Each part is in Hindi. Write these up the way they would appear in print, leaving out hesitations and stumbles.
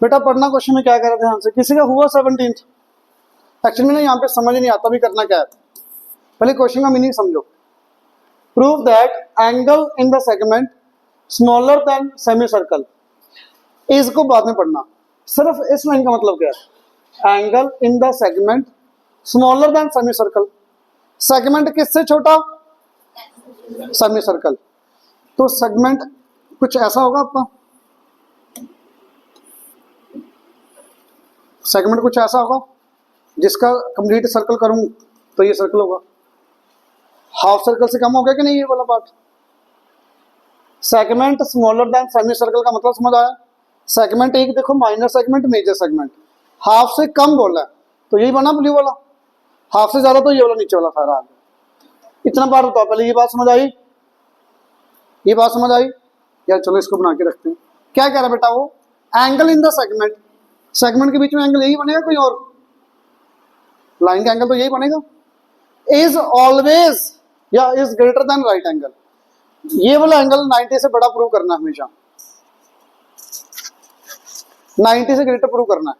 बेटा पढ़ना क्वेश्चन में क्या कह रहे थे, ध्यान से। किसी का हुआ 17th, एक्चुअली में यहाँ पे समझ नहीं आता भी करना क्या है। पहले क्वेश्चन का मीनिंग समझो। Prove that angle in the segment smaller than semi circle. इसको बाद में पढ़ना, सिर्फ इस लाइन का मतलब क्या है। Angle in the segment smaller than semi circle. Segment किससे छोटा? Semi circle. तो सेगमेंट कुछ ऐसा होगा आपका, सेगमेंट कुछ ऐसा होगा जिसका कंप्लीट सर्कल करूं तो ये सर्कल होगा। हाफ सर्कल से कम हो गया कि नहीं ये वाला part. Segment smaller than semi circle का मतलब समझ आया। सेगमेंट एक देखो, minor segment, major segment. Half से कम बोला है तो यही बना ब्लू वाला, हाफ से ज्यादा तो ये वाला नीचे वाला सारा आ गया। इतना बार बताओ पहले, ये बात समझ आई? ये बात समझ आई यार? चलो इसको बना के रखते हैं। क्या कह रहा है बेटा वो? Angle in the segment, segment के बीच में एंगल यही बनेगा, कोई और लाइन का एंगल तो यही बनेगा। इज ऑलवेज या is greater than right angle. ये वाला एंगल 90 से बड़ा प्रूव करना है, हमेशा 90 से ग्रेटर प्रूव करना है।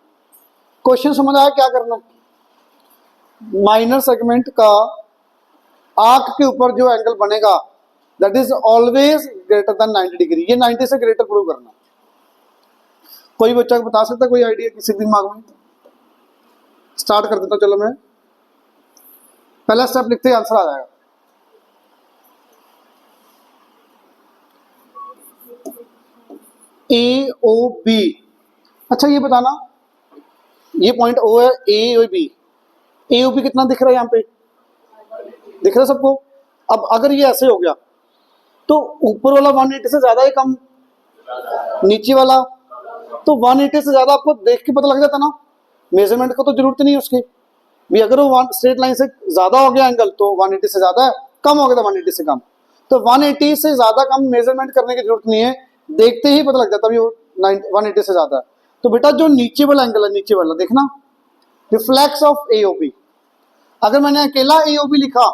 क्वेश्चन समझ आया क्या करना है? माइनर सेगमेंट का आर्क के ऊपर जो एंगल बनेगा that is always greater than 90 degree. ये 90 से ग्रेटर प्रूव करना है। कोई बच्चा बता सकता है, कोई आइडिया किसी दिमाग में? स्टार्ट कर देता, चलो मैं पहला स्टेप लिखते ही आंसर आ जाएगा। ए ओ बी। अच्छा ये बताना, ये पॉइंट ओ है, ए ओ बी। ए ओ बी कितना दिख रहा है यहाँ पे? दिख रहा है सबको? अब अगर ये ऐसे हो गया तो ऊपर वाला 180 से ज्यादा ही कम, नीचे वाला तो 180 से ज्यादा आपको देख के पता लग जाता ना, मेजरमेंट को तो जरूरत नहीं है उसकी भी। अगर वो स्ट्रेट लाइन से ज्यादा हो गया एंगल तो 180 से ज्यादा है, कम हो गया तो 180 से कम। तो 180 से ज्यादा कम मेजरमेंट करने की जरूरत नहीं है, देखते ही पता लग जाता भी वो 180 से ज्यादा है। तो बेटा जो नीचे वाला एंगल है, नीचे वाला देखना, रिफ्लेक्स ऑफ एओबी। अगर मैंने अकेला एओबी लिखा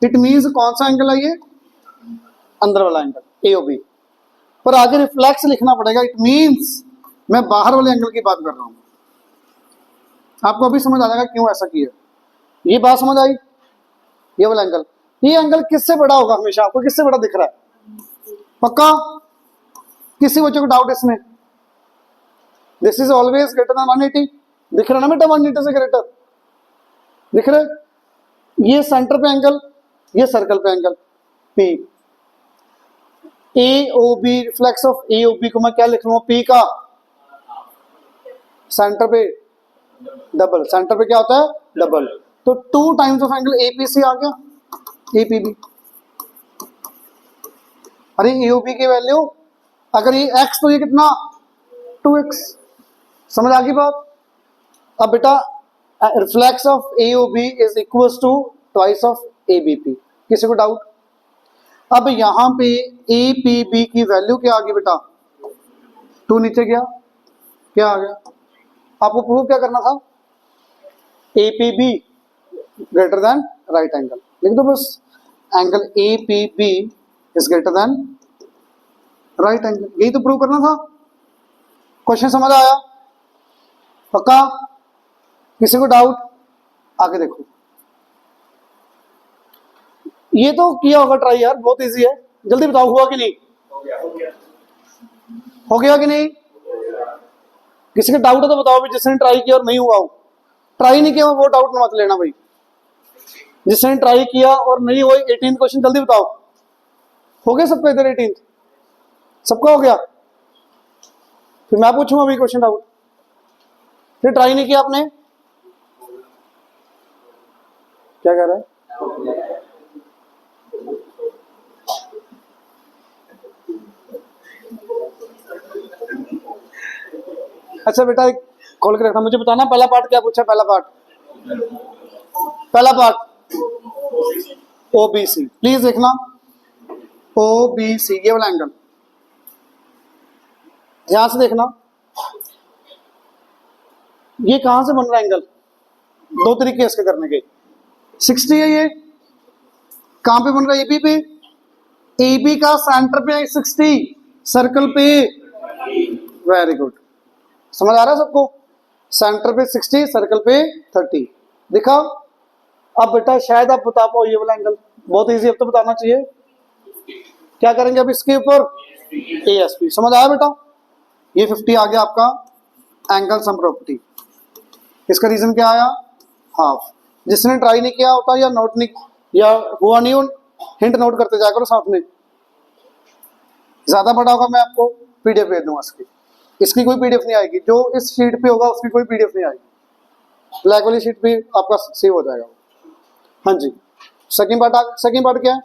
इट मीन्स कौन सा एंगल है ये? अंदर वाला एंगल एओबी। पर आगे रिफ्लेक्स लिखना पड़ेगा, इट मीन्स मैं बाहर वाले एंगल की बात कर रहा हूं। आपको अभी समझ आ जाएगा क्यों ऐसा किया। ये बात समझ आई? ये वाला एंगल, ये एंगल किससे बड़ा होगा हमेशा? आपको किससे बड़ा दिख रहा है? पक्का? किसी बच्चे को डाउट इसमें? This is always greater than 180। दिख रहा ना बेटा? 180 से ग्रेटर दिख रहे। ये सेंटर पे एंगल, ये सर्कल पे angle P. A O B, reflex of A O B को मैं क्या लिख लूंगा? पी का सेंटर पे डबल, सेंटर पे क्या होता है? डबल। तो 2 टाइम्स ऑफ एंगल एपीसी आ गया, एपीबी। अरे एओबी की वैल्यू अगर ये x तो ये कितना? 2x। समझ आ गई बात? अब बेटा reflex of AOB is equals to twice of ABP. किसी को डाउट? अब यहां पे एपीबी की वैल्यू क्या आ गई बेटा? 2 नीचे गया, क्या आ गया? आपको प्रूव क्या करना था? APB greater than right angle. लिख दो बस, angle APB is greater than right angle. यही तो प्रूव करना था। क्वेश्चन समझ आया? पक्का? किसी को डाउट? आगे देखो, ये तो किया होगा ट्राई यार, बहुत इजी है। जल्दी बताओ, हुआ कि नहीं? हो गया कि नहीं? किसी का डाउट है तो बताओ भी, जिसने ट्राई किया और नहीं हुआ हो। ट्राई नहीं किया वो डाउट मत लेना भाई। जिसने ट्राई किया और नहीं हुआ 18 क्वेश्चन जल्दी बताओ। हो गया सबका इधर 18? सबका हो गया? फिर मैं पूछूंगा अभी क्वेश्चन डाउट। फिर ट्राई नहीं किया आपने? क्या कह रहा है? अच्छा बेटा खोल के रखना, मुझे बताना पहला पार्ट क्या पूछा? पहला पार्ट ओबीसी। प्लीज देखना, ओबीसी ये वाला एंगल ध्यान से देखना। ये कहां से बन रहा है एंगल? 2 तरीके इसके करने के। 60 है ये, कहां पे बन रहा है? एबी पे। एबी का सेंटर पे 60, सर्कल पे। Very good. समझ आ रहा है सबको? सेंटर पे 60, सर्कल पे 30 दिखा। अब बेटा शायद आप बता पाओ ये वाला एंगल, बहुत इजी, अब तो बताना चाहिए। क्या करेंगे अब इसके ऊपर? ASP। समझ आया बेटा? ये 50 आ गया आपका एंगल सम प्रॉपर्टी। इसका रीजन क्या आया? हाफ। जिसने ट्राई नहीं किया होता या नोट नहीं या हुआ नहीं, उन हिंट नोट करते जाया करो साथ में। ज्यादा बड़ा होगा मैं आपको PDF भेज दूंगा इसकी। इसकी कोई PDF नहीं आएगी, जो इस शीट पे होगा उसकी कोई PDF नहीं आएगी। ब्लैक वाली शीट पे आपका सेव हो जाएगा। हाँ जी, सेकंड पार्ट क्या है?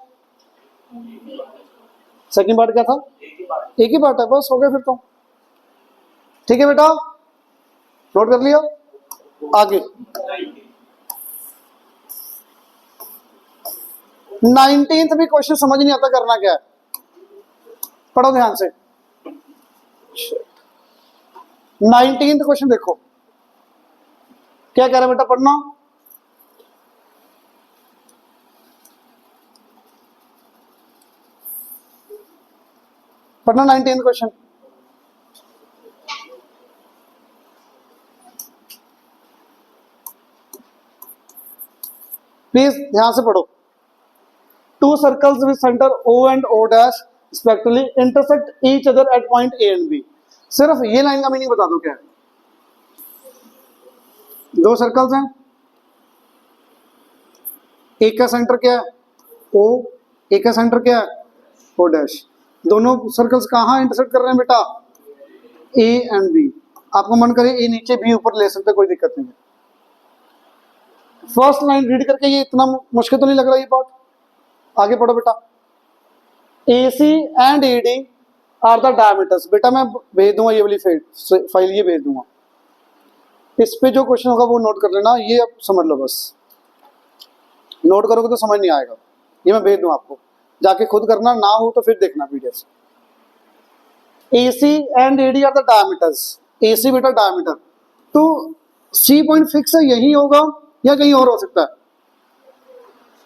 सेकंड पार्ट क्या था? एक ही पार्ट है, बस हो गया फिर तो। ठीक है बेटा, नोट कर लिया। आगे 19th भी क्वेश्चन समझ नहीं आता करना क्या है, पढ़ो ध्यान से। 19th क्वेश्चन देखो क्या कह रहा है बेटा, पढ़ना। पढ़ना 19th क्वेश्चन। प्लीज ध्यान से पढ़ो। To circles with centre O and O dash respectively intersect each other at point A and B। सिर्फ ये लाइन का मीनिंग बता दो क्या है। दो सर्कल्स हैं, एक का सेंटर क्या है? O, एक का सेंटर क्या है? O dash. दोनों सर्कल्स कहाँ इंटरसेक्ट कर रहे हैं बेटा? A and B। आपको मन करे A नीचे B ऊपर ले सकते, कोई दिक्कत नहीं है। फर्स्ट लाइन रीड करके ये इतना मुश्किल तो नहीं लग रहा ये पार्ट? आगे पढ़ो बेटा। AC and AD are the diameters. बेटा मैं भेज दूंगा ये वाली फाइल, ये भेज दूंगा। इस पे जो क्वेश्चन होगा वो नोट कर लेना, ये अब समझ लो बस। नोट करोगे तो समझ नहीं आएगा, ये मैं भेज दूंगा आपको, जाके खुद करना, ना हो तो फिर देखना PDF। AC and AD are the diameters. AC बेटा डायमीटर, तो C पॉइंट फिक्स है, यही होगा या कहीं और हो सकता है?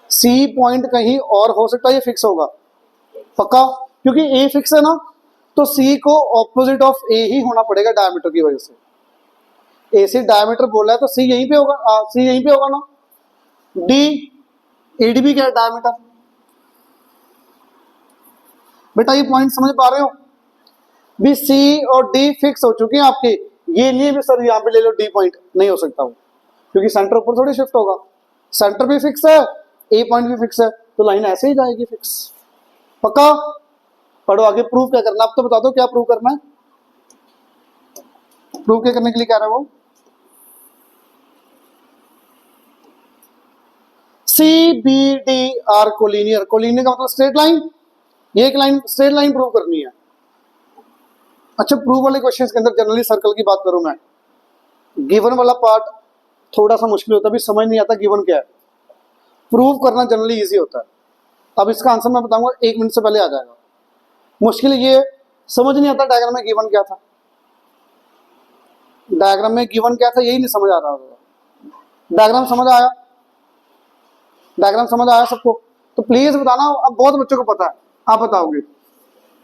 C पॉइंट कहीं और हो सकता है, ये फिक्स होगा पक्का, क्योंकि A फिक्स है ना, तो C को ऑपोजिट ऑफ A ही होना पड़ेगा डायमीटर की वजह से। AC डायमीटर बोला है तो C यहीं पे होगा, C यहीं पे होगा ना। D, AD भी क्या है? डायमीटर। बेटा ये पॉइंट समझ पा रहे हो? भी C और D फिक्स हो चुके हैं आपके, ये नहीं भी सर यहाँ पे ले लो D पॉइंट, नहीं हो सकता वो, क्योंकि सेंटर ऊपर थोड़ी शिफ्ट होगा। सेंटर भी फिक्स है, A पॉइंट भी फिक्स है, तो लाइन ऐसे ही जाएगी फिक्स पक्का। पढ़ो आगे, प्रूव क्या करना, अब तो बता दो क्या प्रूव करना है। प्रूव क्या करने के लिए कह रहा है वो? CBD are collinear. कोलिनियर का मतलब स्ट्रेट लाइन, ये एक लाइन स्ट्रेट लाइन प्रूव करनी है। अच्छा, प्रूव वाले क्वेश्चन के अंदर जनरली सर्कल की बात करूं मैं, गिवन वाला पार्ट थोड़ा सा मुश्किल होता है, भी समझ नहीं आता गिवन क्या है। प्रूव करना जनरली इजी होता है। अब इसका आंसर मैं बताऊंगा 1 मिनट से पहले आ जाएगा। मुश्किल ये समझ नहीं आता डायग्राम में गिवन क्या था, डायग्राम में गिवन क्या था यही नहीं समझ आ रहा होगा। डायग्राम समझ आया? डायग्राम समझ आया सबको? तो प्लीज बताना, अब बहुत बच्चों को पता है, आप बताओगे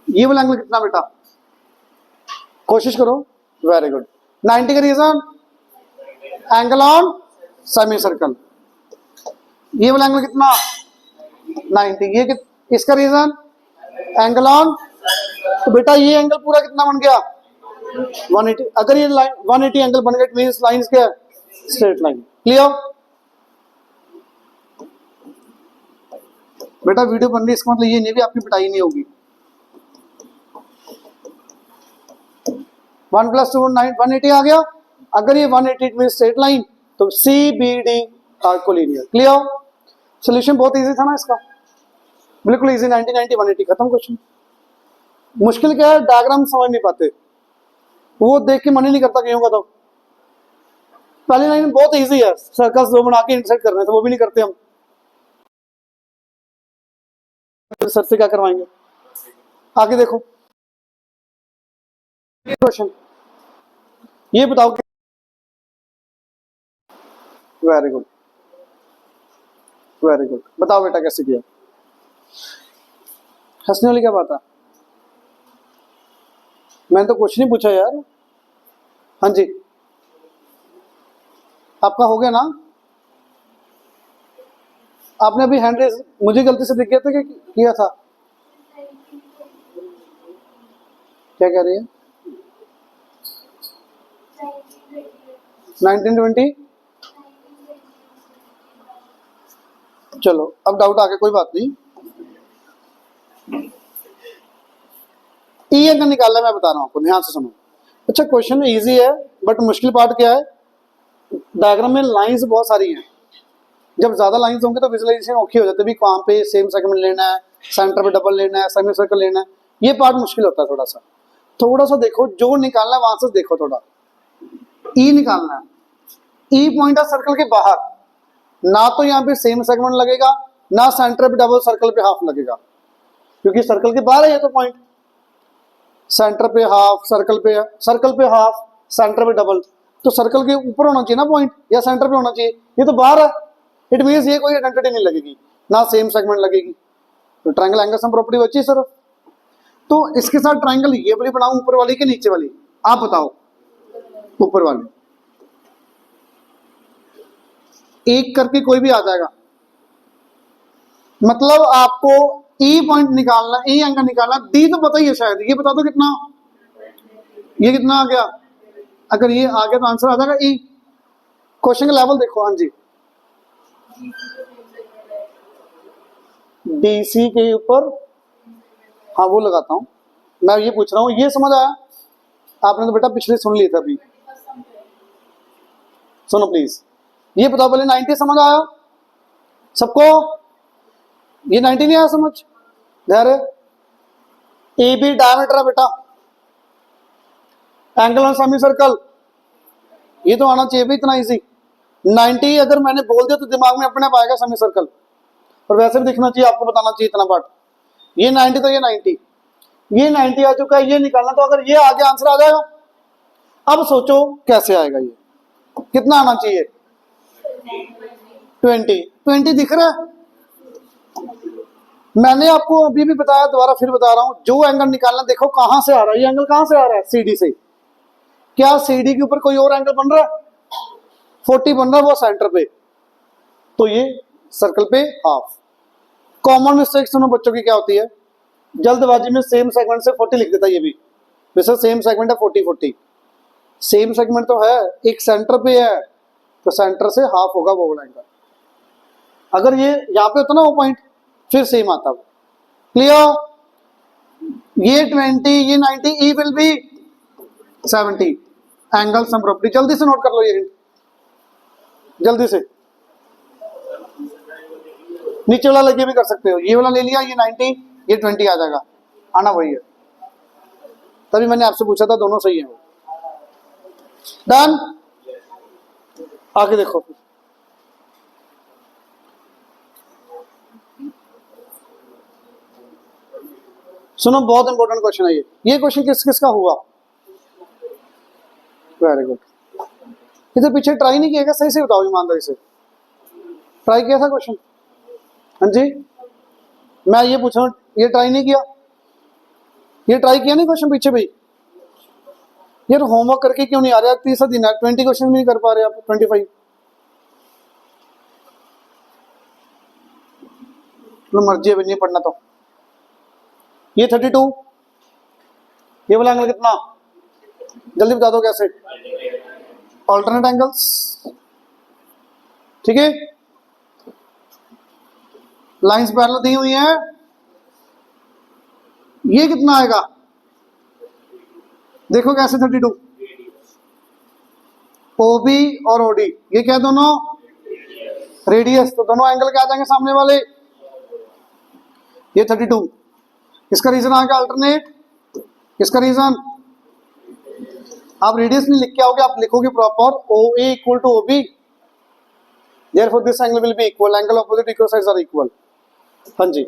ये वाला एंगल कितना बेटा? कोशिश करो। Very good. 90 का reason angle on semi circle. ये वाला एंगल कितना? 90। ये इसका रीजन एंगल ऑन, तो बेटा ये एंगल पूरा कितना बन गया? 180। अगर ये लाइन 180 एंगल बन गया, इट मींस लाइन क्या है? Straight line. क्लियर बेटा? वीडियो बन रही है इसका मतलब ये नहीं भी आपकी पिटाई नहीं होगी। 1 + 2 9 180 आ गया। अगर ये 180 मीन स्ट्रेट लाइन, तो CBD are collinear. Clear? Solution बहुत इजी था ना इसका, बिल्कुल इजी। 90 90 180 खत्म क्वेश्चन। मुश्किल क्या है? डायग्राम समझ नहीं पाते, वो देख के मन ही नहीं करता कहीं का। तो पहली लाइन बहुत इजी है, सर्कल्स दो बना के इंटरसेक्ट करने, तो वो भी नहीं करते हम, सर से क्या करवाएंगे। आगे देखो क्वेश्चन, ये बताओ। Very good, very good. बताओ बेटा कैसे किया? हंसने वाली क्या बात है? मैंने तो कुछ नहीं पूछा यार। हाँ जी, आपका हो गया ना? आपने अभी हैंड रेज मुझे गलती से दिख गया था कि किया था? क्या कह रही है? 1920। चलो अब डाउट आ गया, कोई बात नहीं। ई अगर निकालना मैं बता रहा हूं आपको, ध्यान से सुनो। अच्छा क्वेश्चन इजी है, बट मुश्किल पार्ट क्या है, डायग्राम में लाइंस बहुत सारी हैं। जब ज्यादा लाइंस होंगे तो विजुअलाइजेशन औखी हो जाती है, भी कहाँ पे सेम सेगमेंट लेना है, सेंटर पे डबल लेना है, सेमी सर्कल लेना है, ये पार्ट मुश्किल होता है थोड़ा सा देखो, जो निकालना है वहां से देखो। थोड़ा ई निकालना है, ई पॉइंट है सर्कल के बाहर, ना तो यहाँ पे सेम सेगमेंट लगेगा, ना सेंटर पे डबल, सर्कल पे हाफ लगेगा, क्योंकि सर्कल के बाहर है ये तो पॉइंट। सेंटर पे हाफ, सर्कल पे हाफ, सेंटर पे डबल, तो सर्कल के ऊपर होना चाहिए ना पॉइंट, या सेंटर पे होना चाहिए, ये तो बाहर है। इट मीन्स ये कोई आइडेंटिटी नहीं लगेगी, ना सेम सेगमेंट लगेगी, तो ट्रायंगल एंगल सम प्रॉपर्टी बची सिर्फ। तो इसके साथ ट्रायंगल ये वाली बनाऊं, ऊपर वाली के नीचे वाली, आप बताओ? ऊपर वाली। एक करके कोई भी आ जाएगा, मतलब आपको ई पॉइंट निकालना, ई एंगल निकालना, डी तो पता ही है शायद, ये बता दो कितना, ये कितना आ गया? अगर ये आ गया तो आंसर आ जाएगा ई। क्वेश्चन का लेवल देखो, हाँ जी, डीसी के ऊपर, हाँ वो लगाता हूं मैं, ये पूछ रहा हूं, ये समझ आया? आपने तो बेटा पिछले सुन लिया था अभी, सुनो प्लीज, ये बताओ पहले 90 समझ आया सबको? ये 90 नहीं आया समझ? ध्यान, ए बी डायमीटर है बेटा, एंगल ऑन सेमी सर्कल, ये तो आना चाहिए भी, इतना इजी। 90 अगर मैंने बोल दिया तो दिमाग में अपने आप आएगा सेमी सर्कल, और वैसे भी दिखना चाहिए, आपको बताना चाहिए इतना पार्ट। ये 90 तो ये 90, ये 90 आ चुका है, ये निकालना, तो अगर ये आगे आंसर आ जाएगा। अब सोचो कैसे आएगा, ये कितना आना चाहिए? 20 दिख रहा है? मैंने आपको अभी भी बताया, दोबारा फिर बता रहा हूं, जो एंगल निकालना, देखो कहां से आ रहा है, ये एंगल कहां से आ रहा है? सीडी से। क्या सीडी के ऊपर कोई और एंगल बन रहा है? 40 बन रहा है, वो सेंटर पे, तो ये सर्कल पे हाफ। कॉमन मिस्टेक सुनो बच्चों की क्या होती है, जल्दबाजी में सेम सेगमेंट से 40 लिख देता है, ये भी वैसे सेम सेगमेंट है 40 सेम सेगमेंट तो है, एक सेंटर पे है, तो सेंटर से हाफ होगा वो वाला एंगल। अगर ये यहाँ पे होता ना वो पॉइंट, फिर सेम आता। क्लियर? ये 20, ये 90, E will be 70। Angle sum property जल्दी से नोट कर लो, ये जल्दी से, नीचे वाला लगे भी कर सकते हो, ये वाला ले लिया, ये 90, ये 20 आ जाएगा, आना वही है, तभी मैंने आपसे पूछा था, दोनों सही है। डन? आगे देखो, सुनो बहुत इंपॉर्टेंट क्वेश्चन है ये क्वेश्चन किस किस का हुआ? Very good. इधर पीछे ट्राई नहीं किया, सही से बताओ ईमानदारी से, ट्राई किया था क्वेश्चन? हाँ जी, मैं ये पूछ रहा हूँ, ये ट्राई नहीं किया? ये ट्राई किया नहीं क्वेश्चन पीछे भाई? यार होमवर्क करके क्यों नहीं आ रहे? तीसरा दिन है, 20 क्वेश्चन नहीं कर पा रहे आप, 25। मर्जी है नहीं पढ़ना तो। ये 32, ये वाला एंगल कितना? जल्दी बता दो कैसे? ऑल्टरनेट एंगल्स, ठीक है, लाइंस पैरेलल दी हुई हैं। ये कितना आएगा देखो कैसे? 32, ओबी और ओडी, ये क्या दोनों? रेडियस, तो दोनों एंगल क्या आ जाएंगे सामने वाले? ये 32, इसका रीजन आ गया अल्टरनेट, इसका रीजन आप रेडियस नहीं लिख के आओगे, आप लिखोगे proper O A equal to OB, therefore this angle will be equal, angle opposite equal sides are equal. हाँ जी,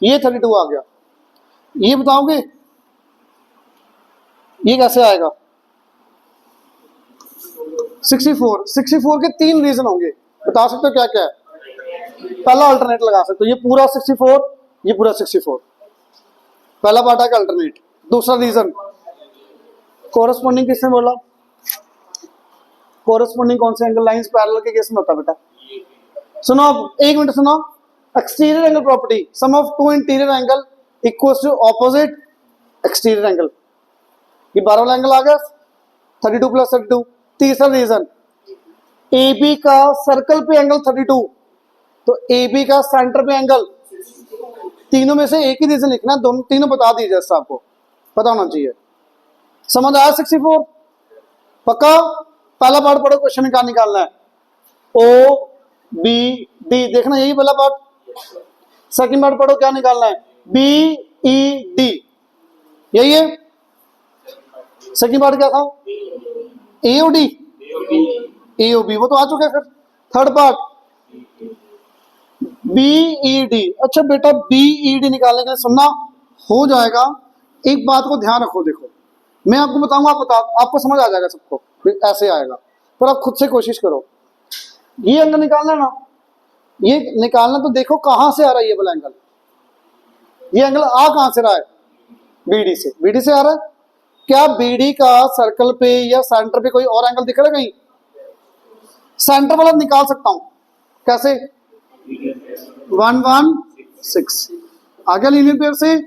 ये 32 आ गया। ये बताओगे ये कैसे आएगा? 64 के 3 रीजन होंगे, बता सकते हो क्या क्या है? पहला अल्टरनेट लगा सकते हो, ये पूरा 64, ये पूरा 64, पहला पार्ट है अल्टरनेट। दूसरा रीजन कोरस्पॉन्डिंग किसने बोला? कोरस्पॉन्डिंग कौन से एंगल लाइंस पैरेलल के केस में होता है बेटा? सुनो एक मिनट सुनो, exterior angle property, sum of two interior angle equals to opposite exterior angle. ये 12 वाला एंगल आ गया 32 प्लस 32। तीसरा रीजन, ए बी का सर्कल पे एंगल 32, तो ए बी का सेंटर पे एंगल, तीनों में से एक ही रीजन लिखना, दोनों तीनों बता दीजिए, आपको पता होना चाहिए। समझ आया 64? पक्का? पहला पार्ट पढ़ो, क्वेश्चन क्या निकालना है, ओ बी डी, देखना यही पहला पार्ट। सेकंड पार्ट पढ़ो, क्या निकालना है, बी ई डी, यही है। सेकंड पार्ट क्या था, ए ओ डी, ए ओ बी, वो तो आ चुका है। फिर third part B E D. अच्छा बेटा बी ई डी निकालने के लिए सुनना, हो जाएगा। एक बात को ध्यान रखो, देखो मैं आपको बताऊंगा, आपको समझ आ जाएगा सबको, ऐसे आएगा, पर आप खुद से कोशिश करो। ये एंगल निकालना ना, ये निकालना, तो देखो कहां से आ रहा है ये वाला एंगल। ये एंगल आ कहां से रहा है, बीडी से, बीडी से आ रहा है। क्या बीडी का सर्कल पे या सेंटर पे कोई और एंगल दिख रहा है कहीं? सेंटर वाला निकाल सकता हूं, कैसे, 116 आ गया लीनियर पेयर से।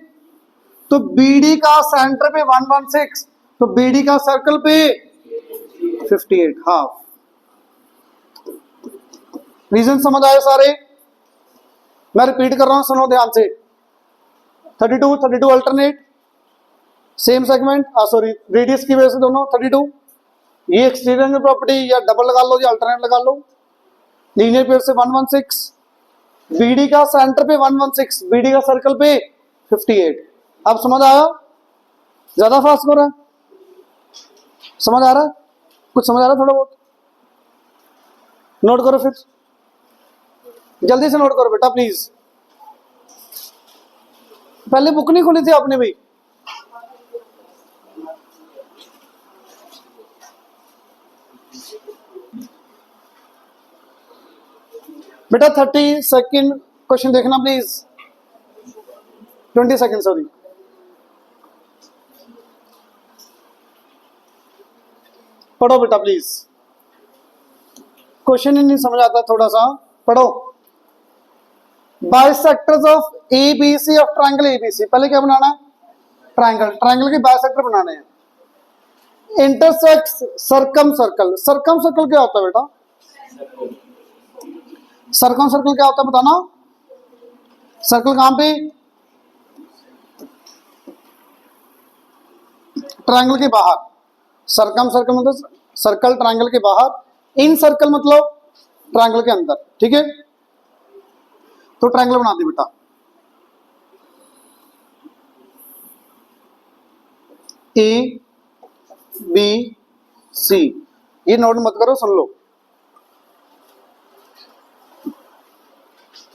तो बीडी का सेंटर पे 116, तो बीडी का सर्कल पे 58 हाफ। रीजन समझ आए सारे? मैं रिपीट कर रहा हूं, सुनो ध्यान से। 32 32 alternate, same segment, sorry radius की वजह से दोनों 32। ये एक्सटीरियर एंगल प्रॉपर्टी या डबल लगा लो या अल्टरनेट लगा लो। लीनियर पेयर से 116, बीडी का सेंटर पे 116, बीडी का सर्कल पे 58। अब समझ आया? ज्यादा फास्ट हो रहा है? समझ आ रहा है? कुछ समझ आ रहा है थोड़ा बहुत? नोट करो, फिर जल्दी से नोट करो बेटा प्लीज। पहले बुक नहीं खोली थी आपने भी? बेटा 30 सेकंड क्वेश्चन देखना प्लीज, 20 सेकंड सॉरी। पढ़ो बेटा प्लीज, क्वेश्चन ही नहीं समझ आता, थोड़ा सा पढ़ो। Bisectors of A B C of triangle A B C, पहले क्या बनाना है, ट्रायंगल, ट्रायंगल के बाइसेक्टर बनाने हैं। Intersects circum circle, circum circle क्या होता है बेटा, सर्कम सर्कल क्या होता है बताना। सर्कल कहां पे, ट्रायंगल के बाहर। सर्कम सर्कल मतलब सर्कल ट्रायंगल के बाहर, इन सर्कल मतलब ट्रायंगल के अंदर, ठीक है। तो ट्रायंगल बना दे बेटा, ए बी सी, ये नोट मत करो, सुन लो।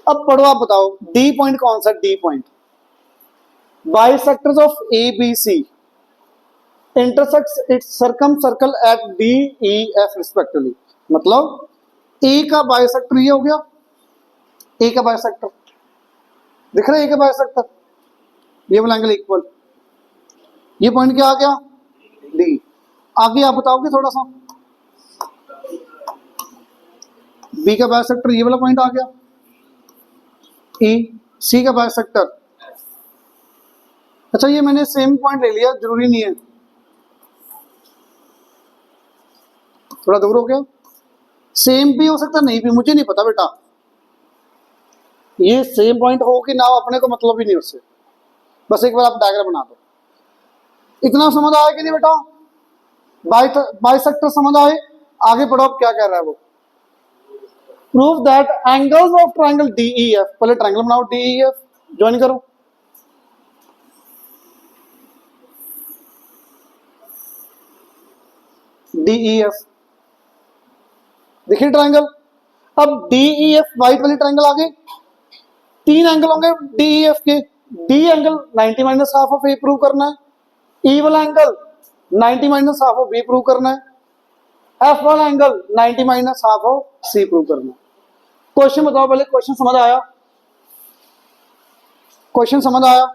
अब पढ़ो, आप बताओ डी पॉइंट कौन सा, D point bisectors of A B C intersects its circumcircle at D E F respectively. मतलब ए का बाइसेक्टर ये हो गया, ए का बाइसेक्टर दिख रहा है, ए का बाइसेक्टर, ये वाला एंगल इक्वल, ये पॉइंट क्या आ गया, डी। आगे आप बताओगे थोड़ा सा, बी का बाइसेक्टर ये वाला पॉइंट आ गया, ई, सी का बाइसेक्टर। अच्छा ये मैंने सेम पॉइंट ले लिया, जरूरी नहीं है, थोड़ा दूर हो गया, सेम भी हो सकता नहीं भी, मुझे नहीं पता बेटा, ये सेम पॉइंट हो कि ना हो अपने को मतलब ही नहीं उससे, बस एक बार आप डायग्राम बना दो। इतना समझ आया कि नहीं बेटा, बाइसेक्टर समझ आए? आगे पढ़ो, अब क्या कह रहा है वो। Prove that angles of triangle DEF, पहले ट्रायंगल बनाओ डीईएफ, ज्वाइन करो। डीईएफ देखिए ट्रायंगल, अब डीईएफ व्हाइट वाली ट्रायंगल आ गई, तीन एंगल होंगे डीईएफ के, D angle 90 minus half of A prove करना है, ई वाला angle 90 minus half of B prove करना है, एफ वाला angle 90 minus half of C prove करना है। क्वेश्चन बताओ पहले, क्वेश्चन समझ आया? क्वेश्चन समझ आया?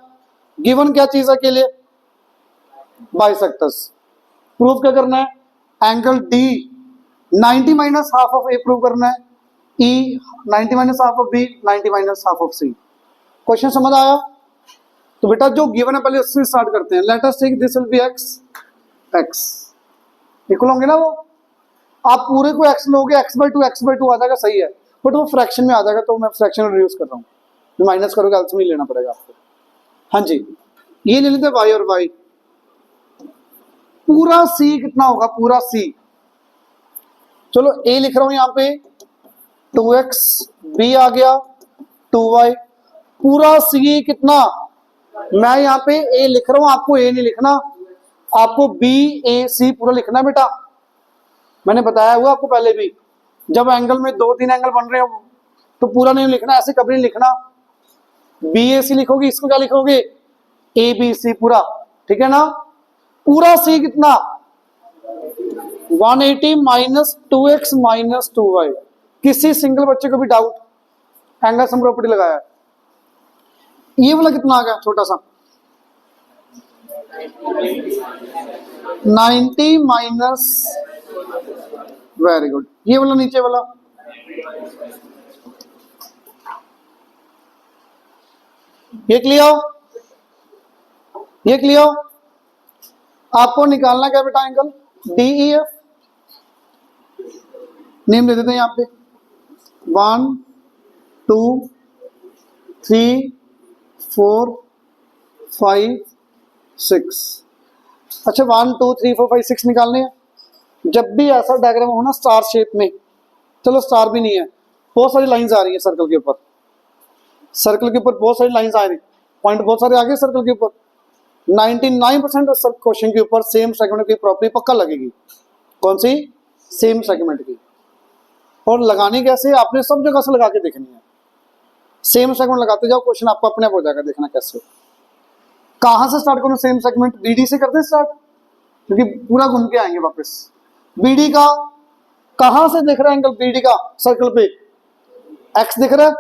गिवन क्या चीज है के लिए, बाइसेक्टर्स, प्रूव क्या करना है, angle D 90 minus half of A prove करना है, E 90 minus half of B, 90 minus half of C. Question समझ आया? तो बेटा जो गिवन है पहले उससे स्टार्ट करते हैं। Let us take this will be X, X equal होंगे ना वो, आप पूरे को एक्स लोगे, एक्स बाई टू आ जाएगा, सही है, बट वो फ्रैक्शन में आ जाएगा, तो मैं फ्रैक्शन रिड्यूस कर रहा हूँ, माइनस करोगे अल्स में ही लेना पड़ेगा आपको। हाँ जी, ये ले लेते वाई और वाई, पूरा सी कितना होगा, पूरा सी, चलो ए लिख रहा हूं यहां पे 2x, बी आ गया 2y, पूरा सी कितना, मैं यहां पे ए लिख रहा हूं, आपको ए नहीं लिखना, आपको बी ए सी पूरा लिखना है बेटा। मैंने बताया हुआ आपको पहले भी, जब एंगल में 2-3 एंगल बन रहे हो तो पूरा नहीं लिखना, ऐसे कभी नहीं लिखना। बी ए सी लिखोगे, इसको क्या लिखोगे, ए बी सी पूरा, ठीक है ना। पूरा सी कितना 180 माइनस 2x माइनस 2y। किसी सिंगल बच्चे को भी डाउट, एंगल सम प्रॉपर्टी लगाया, ये वाला कितना आ गया छोटा सा 90 माइनस, वेरी गुड, ये वाला नीचे वाला ये क्लियर, ये क्लियर। आपको निकालना क्या बेटा, एंगल DEF, नेम दे देते हैं यहाँ पे 1 2 3 4 5 6। अच्छा 1 2 3 4 5 6 निकालने हैं। जब भी ऐसा डायग्राम हो ना स्टार शेप में, चलो स्टार भी नहीं है, बहुत सारी लाइंस आ रही है सर्कल के ऊपर, सर्कल के ऊपर बहुत सारी लाइंस आ रही, पॉइंट बहुत सारे आगे सर्कल के ऊपर, 99% क्वेश्चन के ऊपर सेम सेगमेंट की प्रॉपर्टी पक्का लगेगी। कौन सी, सेम सेगमेंट की। और लगानी कैसे, आपने सब जगह से लगा के देखनी है, सेम सेगमेंट लगाते जाओ, क्वेश्चन आपको अपने आप हो जाएगा, देखना कैसे। कहां से स्टार्ट करूं सेम सेगमेंट, BD से करते हैं स्टार्ट, क्योंकि पूरा घूम के आएंगे वापस। BD का कहां से दिख रहा है एंगल, BD का सर्कल पे x दिख रहा है,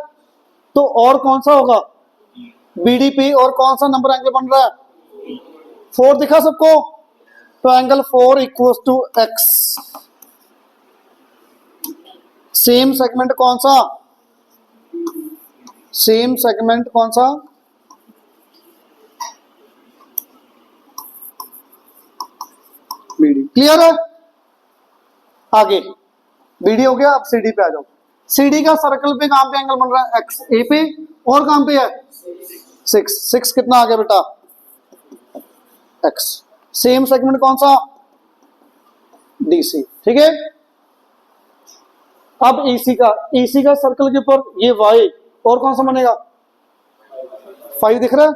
तो और कौन सा होगा BD पे, और कौन सा नंबर एंगल बन रहा है 4 दिखा सबको, तो angle 4 equals to x। Same segment कौन सा, सेम सेगमेंट कौन सा, BD। क्लियर है? आगे BD हो गया, अब CD पे आ जाओ। CD का सर्कल पे कहां पे एंगल बन रहा है, x A पे, और कहां पे है 6, 6 कितना आ गया बेटा x। सेम सेगमेंट कौन सा, DC, ठीक है। अब EC का सर्कल के ऊपर ये y, और कौन सा बनेगा 5 दिख रहा है,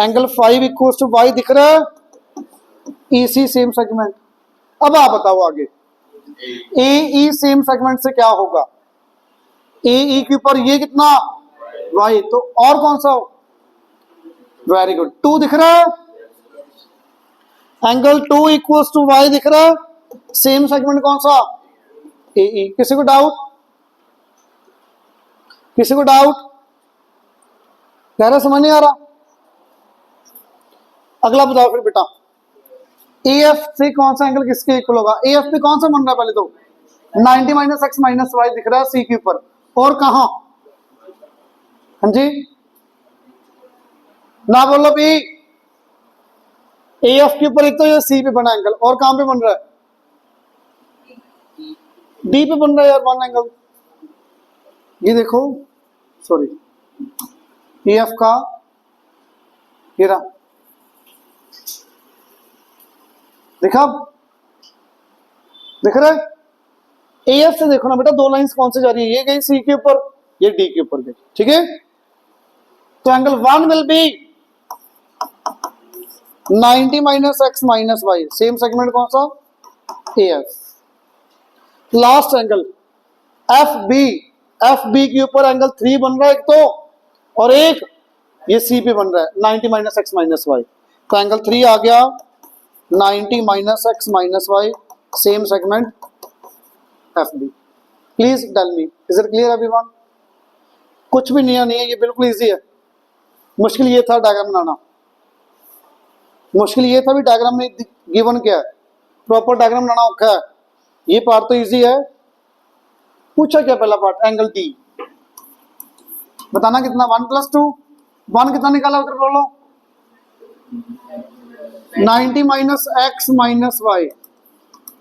एंगल 5 इक्वल्स टू y दिख रहा है, EC सेम सेगमेंट। अब आप बताओ आगे AE सेम सेगमेंट से क्या होगा, AE के ऊपर ये कितना y, तो और कौन सा, वेरी गुड 2 दिख रहा है, एंगल 2 इक्वल्स टू y दिख रहा है, सेम सेगमेंट कौन सा AE। किसी को डाउट, किसी को डाउट, कह रहा समझ नहीं आ रहा। अगला बताओ फिर बेटा, AF से कौन सा एंगल किसके इक्वल होगा, AF पे कौन सा बन रहा है पहले तो 90 माइनस x माइनस y दिख रहा है C के ऊपर, और कहा, हाँ जी ना बोलो भी, AF के ऊपर एक तो ये C पे बना एंगल, और कहां पे बन रहा है D पे बन रहा है यार वन एंगल। ये देखो सॉरी, AF का ये रहा, देखा, दिख रहा है। AF से देखो ना बेटा, दो लाइंस कौन से जा रही है, ये गई C के ऊपर, ये D के ऊपर गई, ठीक है। तो angle 1 will be 90 minus x minus y, same segment कौन सा AF। लास्ट एंगल FB के ऊपर एंगल 3 बन रहा है एक तो, और एक ये C पे बन रहा है 90 माइनस x माइनस y, तो एंगल 3 आ गया 90 minus x minus y, same segment FB। Please tell me, is it clear everyone? कुछ भी नहीं है, ये बिल्कुल इजी है। मुश्किल ये था डायग्राम बनाना, मुश्किल ये था भी डायग्राम में गिवन क्या है, प्रॉपर डायग्राम बनाना औखा है। ये पार्ट तो इजी है। पूछा क्या पहला पार्ट, एंगल डी बताना कितना, 1 + 2, 1 कितना निकाला उधर बोलो, 90 - x - y,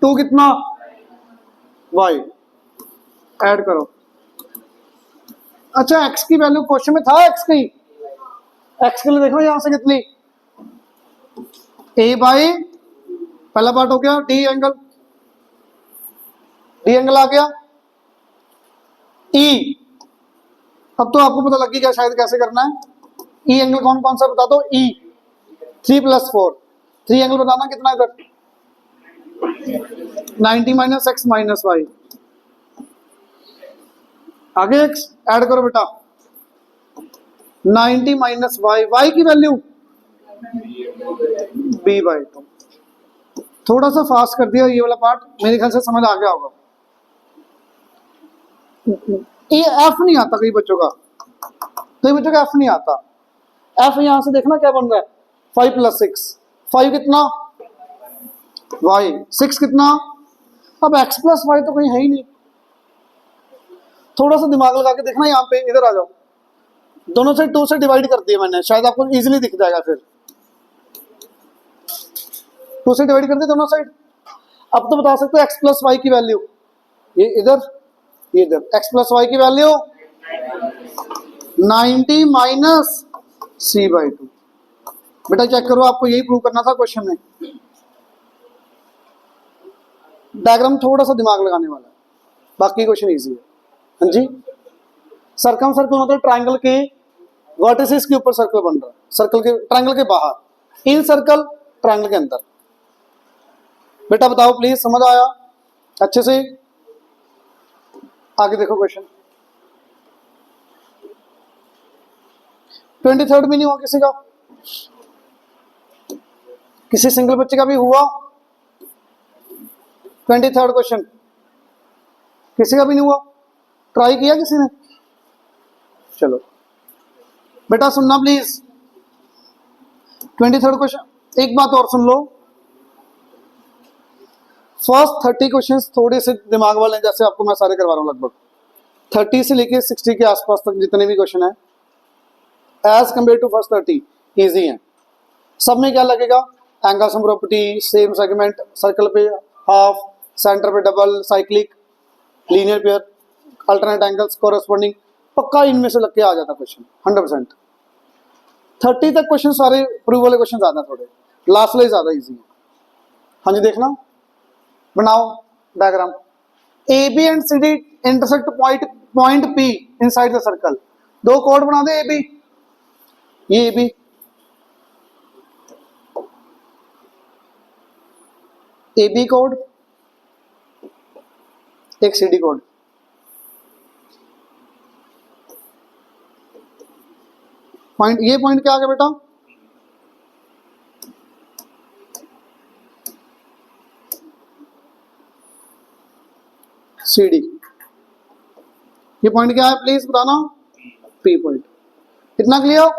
2 कितना y, ऐड करो। अच्छा x की वैल्यू क्वेश्चन में था, x की, x के लिए देखो यहां से कितनी, a बाई पहला पार्ट हो गया, डी एंगल आ गया, E अब तो आपको पता लग गया शायद कैसे करना है। E एंगल कौन कौन सा बता दो, E 3 + 4, 3 एंगल बताना कितना इधर, 90 - x - y, आगे x ऐड करो बेटा, 90 - y, y की वैल्यू b/2। थोड़ा सा फास्ट कर दिया ये वाला पार्ट, मेरे ख्याल से समझ आ गया होगा। ये एफ नहीं आता कई बच्चों का, कई बच्चों का एफ नहीं आता। एफ यहां से देखना क्या बन रहा है, 5 + 6, 5 कितना y, 6 कितना, अब x + y तो कहीं है ही नहीं। थोड़ा सा दिमाग लगा के देखना, यहाँ पे इधर आ जाओ, दोनों साइड 2 से डिवाइड कर दिया मैंने, शायद आपको इजीली दिख जाएगा। फिर 2 से डिवाइड कर दिया दोनों साइड। अब तो बता सकते हो x + y की वैल्यू, ये इधर ये इधर, x + y की वैल्यू 90 - c/2। बेटा चेक करो, आपको यही प्रूव करना था क्वेश्चन में। डायग्राम थोड़ा सा दिमाग लगाने वाला है, बाकी क्वेश्चन इजी है। हाँ जी, सर्कम मतलब ट्रायंगल के वर्टिसेस के ऊपर सर्कल बन रहा है, सर्कल के ट्रायंगल के बाहर, इन सर्कल ट्रायंगल के अंदर। बेटा बताओ प्लीज, समझ आया अच्छे से? आगे देखो क्वेश्चन, 23rd भी नहीं हुआ किसी का, किसी सिंगल बच्चे का भी हुआ 23rd क्वेश्चन? किसी का भी नहीं हुआ, ट्राई किया किसी ने? चलो बेटा सुनना प्लीज, 23rd क्वेश्चन। एक बात और सुन लो, फर्स्ट 30 क्वेश्चंस थोड़े से दिमाग वाले हैं, जैसे आपको मैं सारे करवा रहा हूँ, लगभग 30 से लेके 60 के आसपास तक जितने भी क्वेश्चन है, as compare to first 30 easy हैं। सब में क्या लगेगा, angle sum property, same segment, circle पे हाफ, सेंटर पे double, cyclic, linear pair, alternate angles, corresponding, पक्का इनमें से लग के आ जाता क्वेश्चन 100%। 30 तक क्वेश्चन सारे प्रूव वाले क्वेश्चन ज्यादा, थोड़े लास्ट वाले ज्यादा इजी है। हाँ जी, देखना, बनाओ diagram, A B and C D intersect point P inside the circle. दो कोड बना दे, ए बी, ये ए बी, ए बी कोड, एक सी डी कोड। पॉइंट, ये पॉइंट क्या आ गया बेटा, सी डी। ये पॉइंट क्या है प्लीज बताना, पी पॉइंट। कितना क्लियर?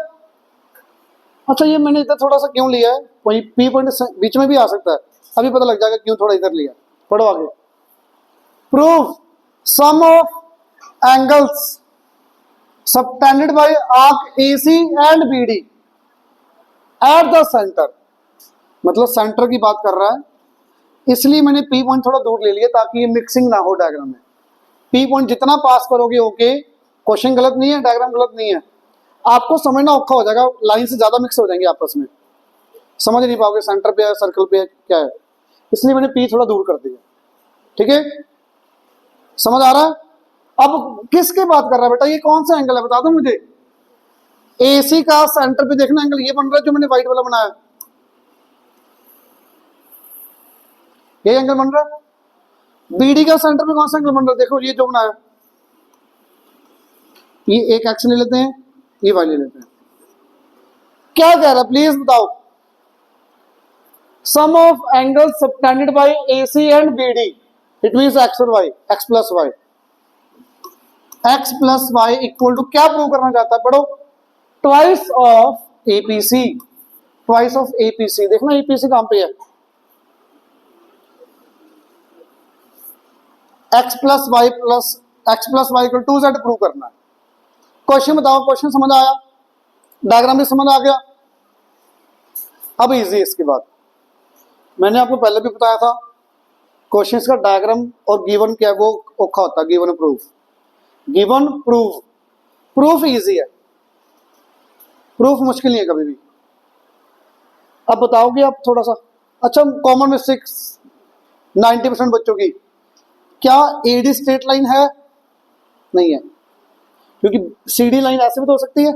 अच्छा ये मैंने इधर थोड़ा सा क्यों लिया है, वही पी पॉइंट बीच में भी आ सकता है, अभी पता लग जाएगा क्यों थोड़ा इधर लिया। पढ़ो आगे, prove sum of angles subtended by arc AC and BD at the centre. मतलब सेंटर की बात कर रहा है, इसलिए मैंने पी पॉइंट थोड़ा दूर ले लिया ताकि ये मिक्सिंग ना हो डायग्राम में। पी पॉइंट जितना पास करोगे ओके, क्वेश्चन गलत नहीं है, डायग्राम गलत नहीं है, आपको समझना औखा हो जाएगा, लाइन से ज्यादा मिक्स हो जाएंगे आपस में, समझ नहीं पाओगे सेंटर पे है सर्कल पे है क्या है, इसलिए मैंने पी थोड़ा दूर कर दिया। ठीक है, समझ आ रहा है? अब किसके बात कर रहा है बेटा, ये कौन सा एंगल है बता दो मुझे। AC का सेंटर पे देखना एंगल ये बन रहा है जो मैंने व्हाइट वाला बनाया, ये एंगल बन रहा है। BD का सेंटर पे कौन सा एंगल बन रहा है, देखो ये जो बनाया, ये एक एक्स ले लेते हैं, ये वाई ले लेते हैं। क्या कह रहा है प्लीज बताओ, sum of angle subtended by AC and BD, it means x और y, x plus y, x plus y equal to क्या प्रूव करना चाहता है, पढ़ो, twice of APC, twice of APC। देखना APC कहां पे है, x plus y equal to z prove करना है। क्वेश्चन बताओ, क्वेश्चन समझ आया, डायग्राम भी समझ आ गया। अब इजी है इसके बाद, मैंने आपको पहले भी बताया था क्वेश्चन का डायग्राम और गिवन क्या है वो औखा होता है। Given proof, given proof, proof easy है, प्रूफ मुश्किल नहीं है कभी भी। अब बताओगे आप थोड़ा सा, अच्छा कॉमन मिस्टेक्स 90% बच्चों की, क्या एडी स्ट्रेट लाइन है? नहीं है, क्योंकि सीडी लाइन ऐसे भी तो हो सकती है,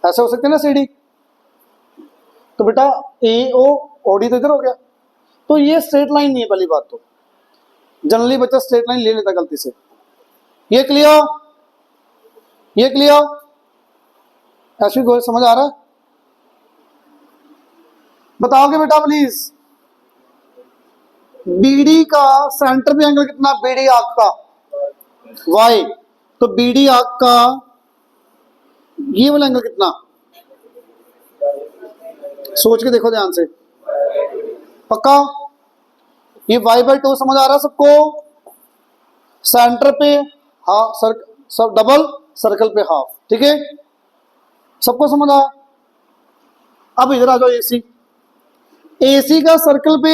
ऐसे हो सकती है ना सीडी, तो बेटा ए ओ ओडी तो इधर हो गया, तो ये स्ट्रेट लाइन नहीं है। पहली बात तो जनरली बच्चा स्ट्रेट लाइन ले लेता गलती से। ये क्लियर, ये क्लियर, ऐसी कोई समझ आ रहा है? बताओगे बेटा प्लीज, बीडी का सेंटर पे एंगल कितना? बीडी आर्क का वाई, तो बीडी आर्क का ये वाला एंगल कितना? सोच के देखो ध्यान से, पक्का? ये y/2 समझ आ रहा है सबको? सेंटर पे हाफ सब डबल, सर्कल पे हाफ, ठीक है, सबको समझ आया? अब इधर आ जाओ, एसी, एसी का सर्कल पे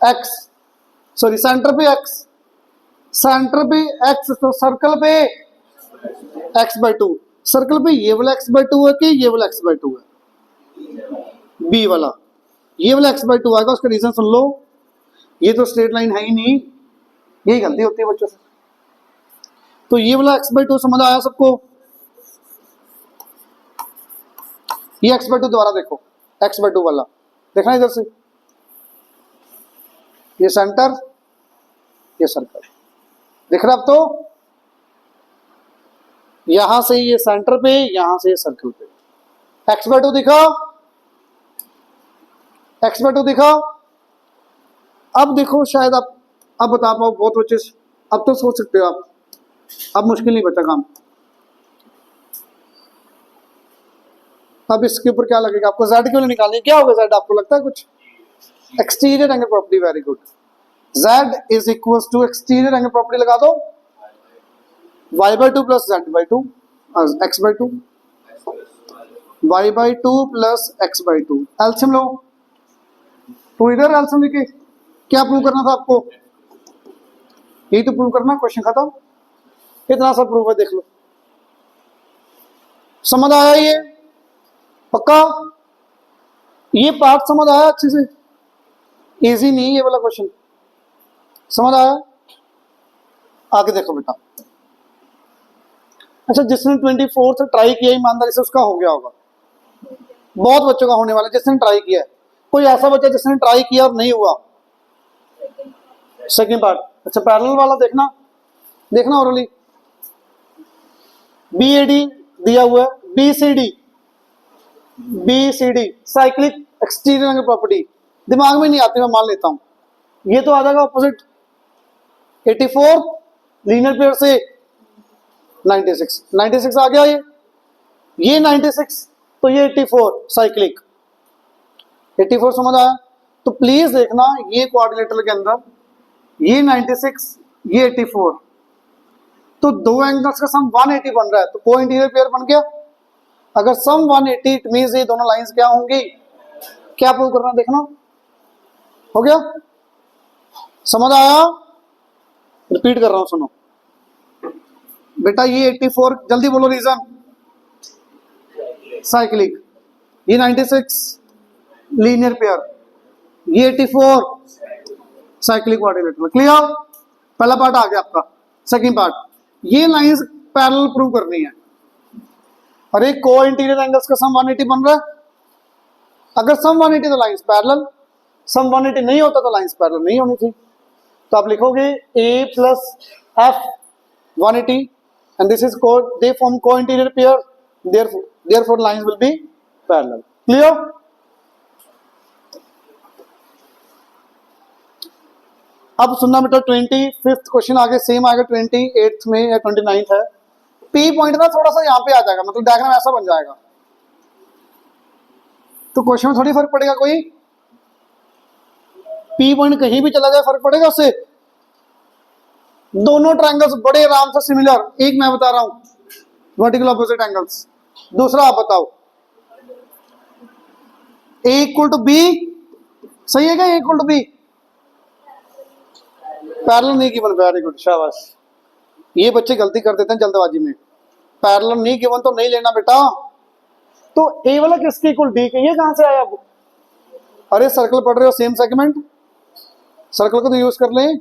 x, सॉरी सेंटर पे x, सेंटर पे x, तो सर्कल पे x/2, सर्कल पे ये वाला x/2 है कि ये वाला x/2 है? बी वाला, ये वाला x/2 आएगा। उसका रीजन सुन लो, ये तो स्ट्रेट लाइन है ही नहीं, यही गलती होती है बच्चों से। तो ये वाला x/2 समझ आया सबको? ये x/2 दोबारा देखो, x/2 वाला देखना इधर से, ये सेंटर, ये सर्कल दिख रहा अब तो? यहां से ये सेंटर पे, यहां से ये सर्कल पे, x/2 दिखा, x/2 दिखा। अब देखो शायद आप अब बता पाओ, बहुत बच्चे अब तो सोच सकते हो आप, अब मुश्किल नहीं बचा काम। अब इसके ऊपर क्या लगेगा आपको? z क्यों निकालनी है? क्या होगा z? आपको लगता है कुछ? Exterior angle property, very good. z is equal to exterior angle property लगा दो, y/2 plus z/2, x/2, y/2 plus x/2, एल्सियम लो। तो इधर एल्सियम लिखे, क्या प्रूव करना था आपको? यही तो प्रूव करना, क्वेश्चन खत्म, इतना सा प्रूफ है, देख लो। समझ आया ये? पक्का? ये पार्ट समझ आया अच्छे से? इजी नहीं ये वाला क्वेश्चन, समझ आया? आगे देखो बेटा। अच्छा, जिसने 24 से ट्राई किया ईमानदारी से, उसका हो गया होगा। बहुत बच्चों का होने वाला है जिसने ट्राई किया है। कोई ऐसा बच्चा जिसने ट्राई किया और नहीं हुआ? Second part. अच्छा, पैरेलल वाला देखना, देखना ओरली। बीएडी दिया हुआ है, BCD, BCD cyclic exterior angle property दिमाग में नहीं आती, मैं मान लेता हूं। ये तो आ जाएगा ऑपोजिट 84 लीनियर पेयर से 96, 96 आ गया ये 96, तो ये 84 साइक्लिक, 84 समझ आया? तो प्लीज देखना, ये कोऑर्डिनेटर के अंदर ये 96, ये 84, तो दो एंगल्स का सम 180 बन रहा है, तो को इंटीरियर पेयर बन गया। अगर सम 180, इट मींस ये दोनों लाइंस क्या होंगी? क्या प्रूव करना, देखना। हो गया? समझ आया? रिपीट कर रहा हूं, सुनो बेटा। ये 84, जल्दी बोलो रीजन। साइक्लिक, ये 96 लीनियर पेयर, ये 84 साइक्लिक कोऑर्डिनेटर। क्लियर? पहला पार्ट आ गया आपका। सेकंड पार्ट, ये लाइंस पैरेलल प्रूव करनी है। और एक को इंटीरियर एंगल्स का सम 180 बन रहा है। अगर सम 180 तो लाइंस पैरेलल, सम 180 नहीं होता तो लाइंस पैरेलल नहीं होनी थी। तो आप लिखोगे a plus f 180 and this is को, दे फॉर्म को interior pair, therefore lines will be parallel. Clear? अब सुनना बेटा, 25th क्वेश्चन आगे सेम आएगा, 28th में या 29th है। पी पॉइंट ना थोड़ा सा यहाँ पे आ जाएगा, मतलब डायग्राम ऐसा बन जाएगा, तो क्वेश्चन में थोड़ी फर्क पड़ेगा कोई? पी पॉइंट कहीं भी चला जाए फर्क पड़ेगा उससे? दोनों ट्रायंगल्स बड़े आराम से सिमिलर, एक मैं बता रहा हूं वर्टिकल ऑपोजिट एंगल्स, दूसरा आप बताओ। ए इक्वल टू बी, सही है क्या? ए इक्वल टू बी, पैरेलल नहीं गिवन, वेरी गुड, शाबाश। ये बच्चे गलती कर देते हैं जल्दबाजी में, पैरेलल नहीं गिवन तो नहीं लेना बेटा। तो ए वाला किसके इक्वल डी के, ये कहां से आया? अरे सर्कल पढ़ रहे हो, सेम सेगमेंट, सर्कल को तो यूज कर लें,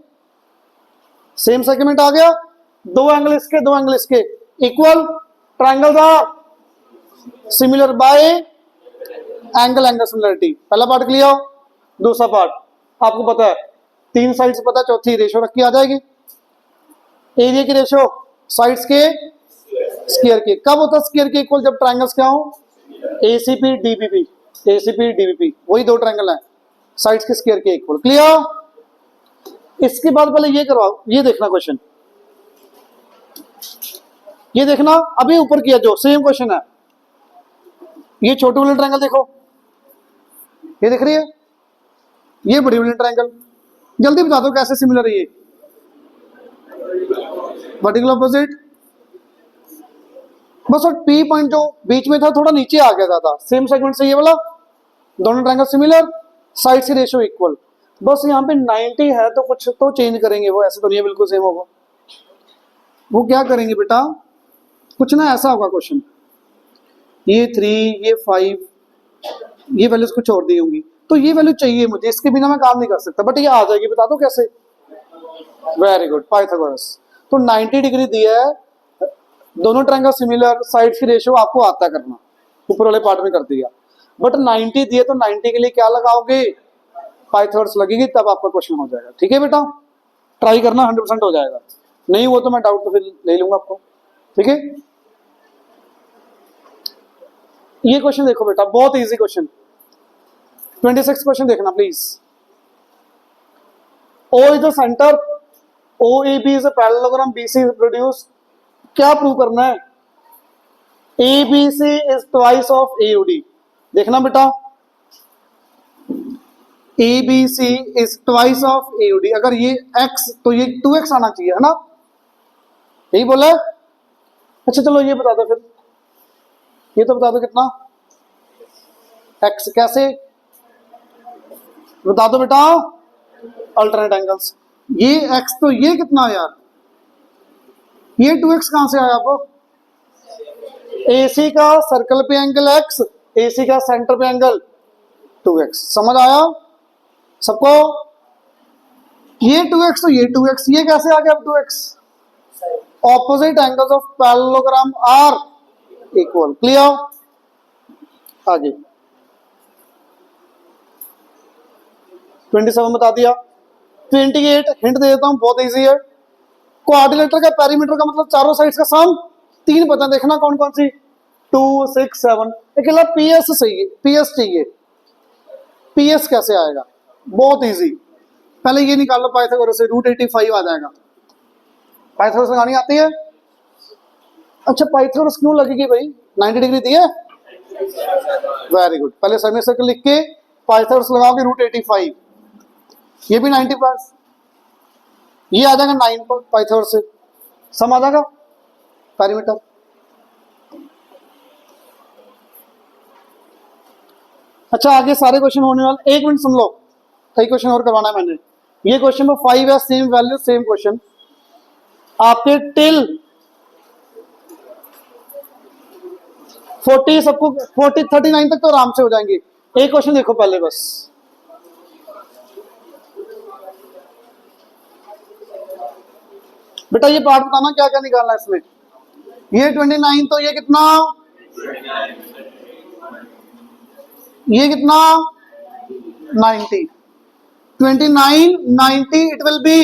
सेम सेगमेंट आ गया, दो एंगल इसके दो एंगल इसके equal, triangles are similar by angle angle similarity. पहला पार्ट क्लियर। दूसरा पार्ट आपको पता है, तीन साइड्स पता है, चौथी रेशियो रख के आ जाएगी, एरिया की रेशियो साइड्स के स्क्वायर के। कब होता है स्क्वायर के इक्वल? जब ट्रायंगल्स क्या हो, एसीपी डीबीपी, एसीपी डीबीपी, वही दो ट्रायंगल हैं, साइड्स के स्क्वायर के इक्वल। क्लियर। इसके बाद पहले ये करवाओ, ये देखना क्वेश्चन, ये देखना अभी ऊपर किया जो सेम क्वेश्चन है, ये छोटे वाले ट्रायंगल देखो, ये दिख रही है, ये बड़ी वाली ट्रायंगल, जल्दी बता दो कैसे सिमिलर है ये? वर्टिकल ऑपोजिट, बस और पी पॉइंट जो बीच में था थोड़ा नीचे आ गया था, सेम सेगमेंट से ये वाला, दोनों ट्रायंगल सिमिलर, साइड से रेशियो इक्वल। बस यहाँ पे 90 है तो कुछ तो चेंज करेंगे, वो ऐसे तो नहीं है बिल्कुल सेम होगा। वो क्या करेंगे बेटा, कुछ ना ऐसा होगा क्वेश्चन, ये 3 ये 5 ये वैल्यूज कुछ और दी होंगी, तो ये वैल्यू चाहिए मुझे, इसके बिना मैं काम नहीं कर सकता, बट ये आ जाएगी, बता दो कैसे? Very good, Pythagoras. तो 90 डिग्री दिया है, दोनों ट्रायंगल सिमिलर, साइड्स की रेशियो आपको आता करना, ऊपर वाले पार्ट में कर दिया, बट 90 दिए तो 90 के लिए क्या लगाओगे? पाइथागोरस लगेगी, तब आपका क्वेश्चन हो जाएगा। ठीक है बेटा, ट्राई करना, 100% हो जाएगा, नहीं वो तो मैं डाउट तो फिर ले लूंगा आपको। ठीक है, ये क्वेश्चन देखो बेटा, बहुत इजी क्वेश्चन, 26 क्वेश्चन देखना please. O is the centre, OAB is a parallelogram, BC produce, क्या प्रूव करना है? ABC is twice of AOD, देखना बेटा, ABC is twice of AOD, अगर ये X तो ये 2X आना चाहिए, है ना? यही बोला है? अच्छा चलो ये बता दो फिर, ये तो बता दो कितना X, कैसे बता दो बेटा? अल्टरनेट एंगल्स, ये X तो ये कितना यार, ये 2X कहां से आया आपको? AC का सर्कल पे एंगल X, AC का सेंटर पे एंगल 2X, समझ आया सबको? ये 2X तो ये 2X, ये कैसे आ गया अब 2X? Opposite angles of parallelogram are equal. Clear? आगे 27 बता दिया। 28 हिंट दे देता हूं, बहुत इजी है। क्वाड्रिलेटरल का पेरीमीटर का मतलब चारों साइड्स का सम, 3 पता देखना कौन कौन सी, 2 6 7, अकेला PS सही है, PS चाहिए, PS कैसे आएगा? बहुत इजी, पहले ये निकाल लो पाइथागोरस से, √85 आ जाएगा। पाइथागोरस लगानी आती है? अच्छा पाइथागोरस क्यों लगेगी भाई, 90 डिग्री दी है, वेरी गुड। पहले सेमी सर्कल लिख के पाइथागोरस लगाओगे √85, ये भी 90 पास, ये आ जाएगा 9 पाइथागोरस से, सम आ जाएगा पेरीमीटर। अच्छा आगे सारे क्वेश्चन होने वाले, 1 मिनट सुन लो, कई क्वेश्चन और करवाना है मैंने। ये क्वेश्चन में 5 है, सेम वैल्यू सेम क्वेश्चन, आपके टिल 40 सबको 40 39 तक तो आराम से हो जाएंगे। एक क्वेश्चन देखो पहले बस, बेटा ये पार्ट बताना क्या क्या निकालना है इसमें। ये 29 तो ये कितना, ये कितना 90, 29 90 इट विल बी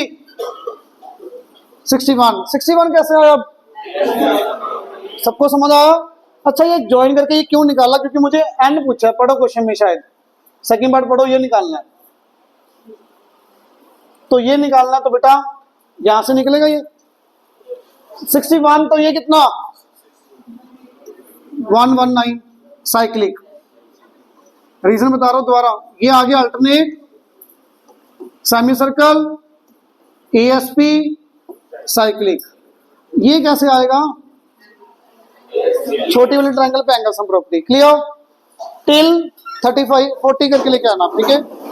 61। 61 कैसे आया, सबको समझ आया? अच्छा ये ज्वाइन करके ये क्यों निकाला, क्योंकि मुझे एंड पूछा है, पढ़ो क्वेश्चन में, शायद सेकंड पार्ट पढ़ो, ये निकालना है, तो ये निकालना, तो बेटा यहां से निकलेगा ये 61, तो ये कितना 119 साइक्लिक। रीजन बता रहा हूं दोबारा, ये आ गया alternate, semi circle, ASP, cyclic. ये कैसे आएगा? छोटी वाली ट्रायंगल पे angle sum property. Clear? Till 35 40 करके लेके आना, ठीक है।